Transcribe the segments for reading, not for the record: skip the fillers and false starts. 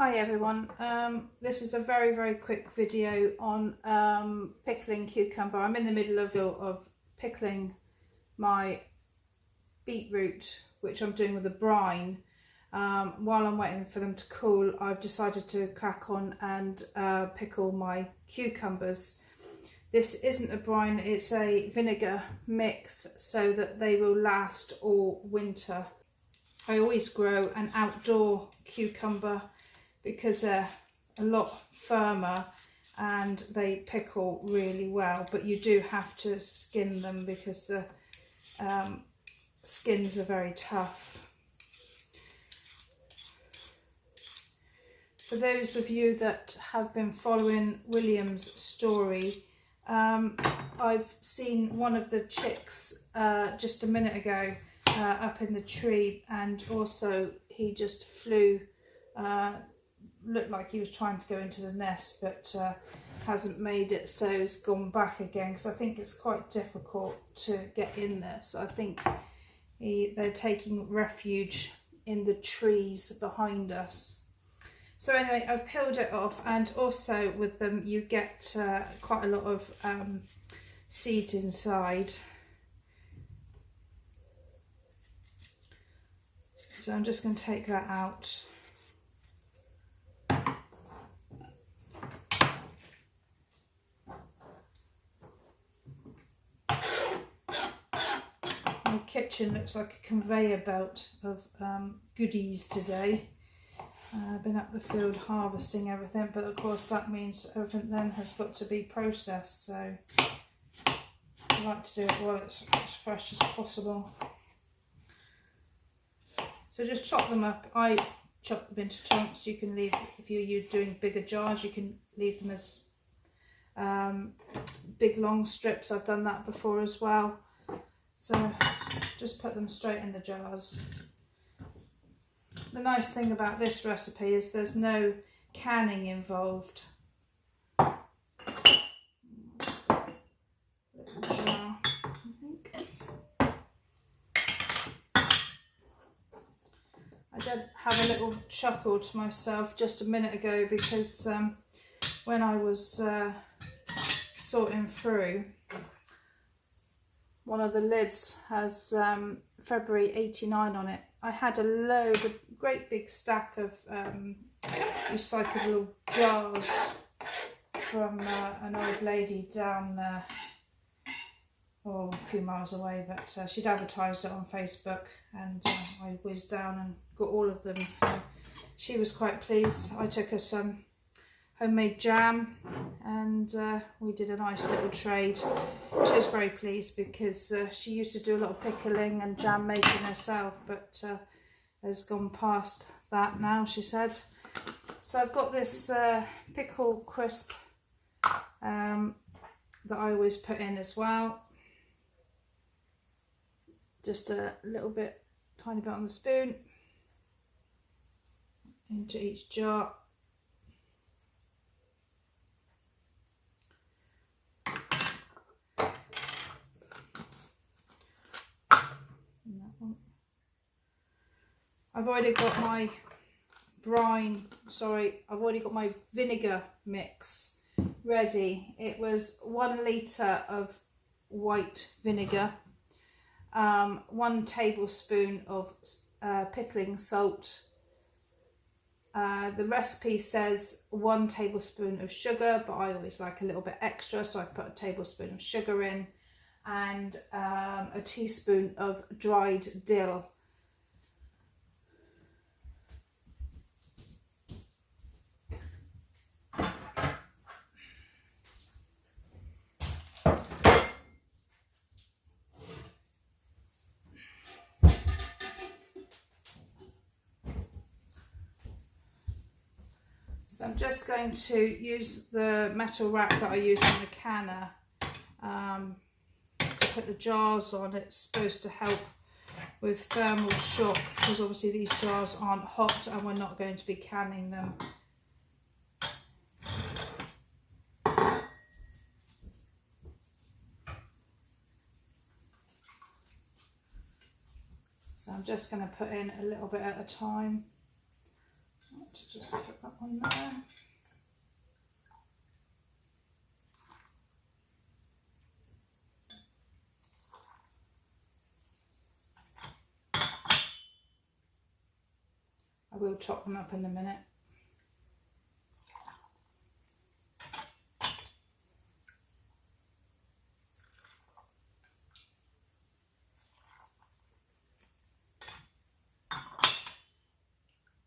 Hi everyone, this is a very quick video on pickling cucumber. I'm in the middle of pickling my beetroot, which I'm doing with a brine. While I'm waiting for them to cool, I've decided to crack on and pickle my cucumbers. This isn't a brine, it's a vinegar mix so that they will last all winter. I always grow an outdoor cucumber because they're a lot firmer and they pickle really well, but you do have to skin them because the skins are very tough. For those of you that have been following William's story, I've seen one of the chicks just a minute ago up in the tree, and also he just flew, looked like he was trying to go into the nest but hasn't made it, so he's gone back again because I think it's quite difficult to get in there. So I think they're taking refuge in the trees behind us. So anyway, I've peeled it off, and also with them you get quite a lot of seeds inside. So I'm just going to take that out. My kitchen looks like a conveyor belt of goodies today. I've been up the field harvesting everything, but of course that means everything then has got to be processed, so I like to do it while it's as fresh as possible. So just chop them up. I chop them into chunks. You can leave, if you're doing bigger jars, you can leave them as big long strips. I've done that before as well. So just put them straight in the jars. The nice thing about this recipe is there's no canning involved. Little jar, I think. I did have a little chuckle to myself just a minute ago because when I was sorting through, one of the lids has February 89 on it. I had a great big stack of recyclable jars from an old lady down a few miles away, but she'd advertised it on Facebook, and I whizzed down and got all of them, so she was quite pleased. I took her some homemade jam and we did a nice little trade. She was very pleased because she used to do a lot of pickling and jam making herself, but has gone past that now, she said. So I've got this pickle crisp that I always put in as well. Just a little bit, tiny bit on the spoon into each jar. I've already got my I've already got my vinegar mix ready. It was 1 litre of white vinegar, 1 tablespoon of pickling salt. The recipe says 1 tablespoon of sugar, but I always like a little bit extra, so I put a tablespoon of sugar in, and a teaspoon of dried dill. So I'm just going to use the metal rack that I use in the canner to put the jars on. It's supposed to help with thermal shock because obviously these jars aren't hot and we're not going to be canning them. So I'm just going to put in a little bit at a time. to just put that on there. I will chop them up in a minute.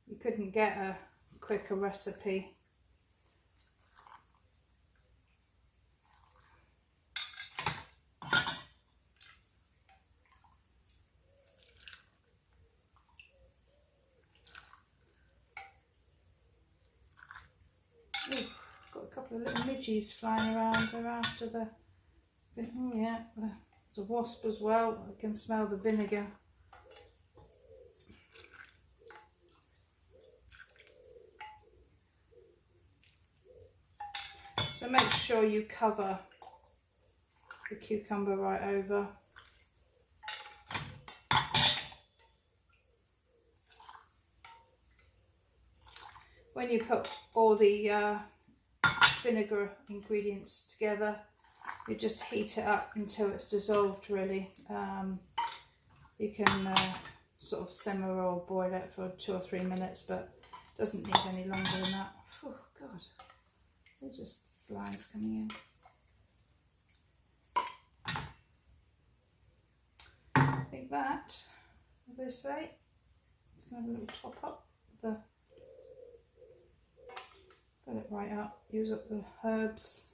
You couldn't get a quicker recipe. Ooh, got a couple of little midges flying around. They're after the... Oh yeah, there's a wasp as well. I can smell the vinegar. So make sure you cover the cucumber right over. When you put all the vinegar ingredients together, you just heat it up until it's dissolved really. You can sort of simmer or boil it for 2 or 3 minutes, but it doesn't need any longer than that. Oh God, there's just flies coming in. I think that, as I say, it's going to have a little top up. Put it right up, use up the herbs.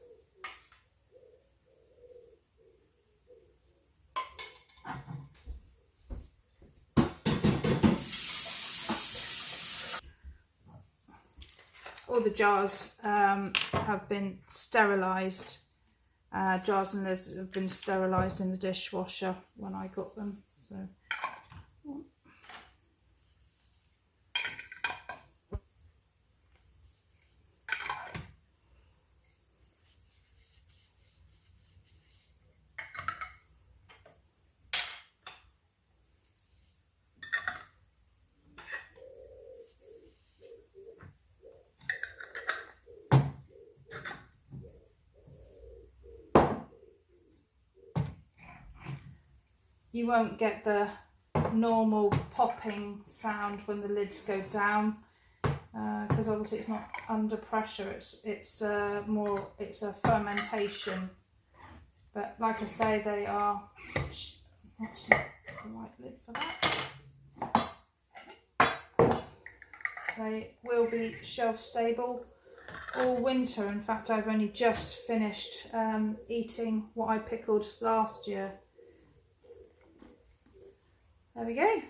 All the jars have been sterilised. Jars and lids have been sterilised in the dishwasher when I got them. So. You won't get the normal popping sound when the lids go down, because obviously it's not under pressure. It's a fermentation. But like I say, they are. That's not the right lid for that. They will be shelf stable all winter. In fact, I've only just finished eating what I pickled last year. There we go.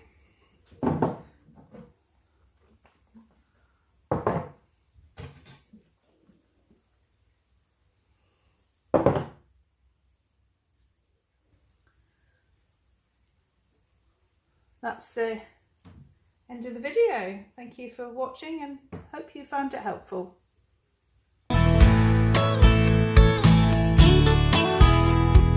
That's the end of the video. Thank you for watching and hope you found it helpful.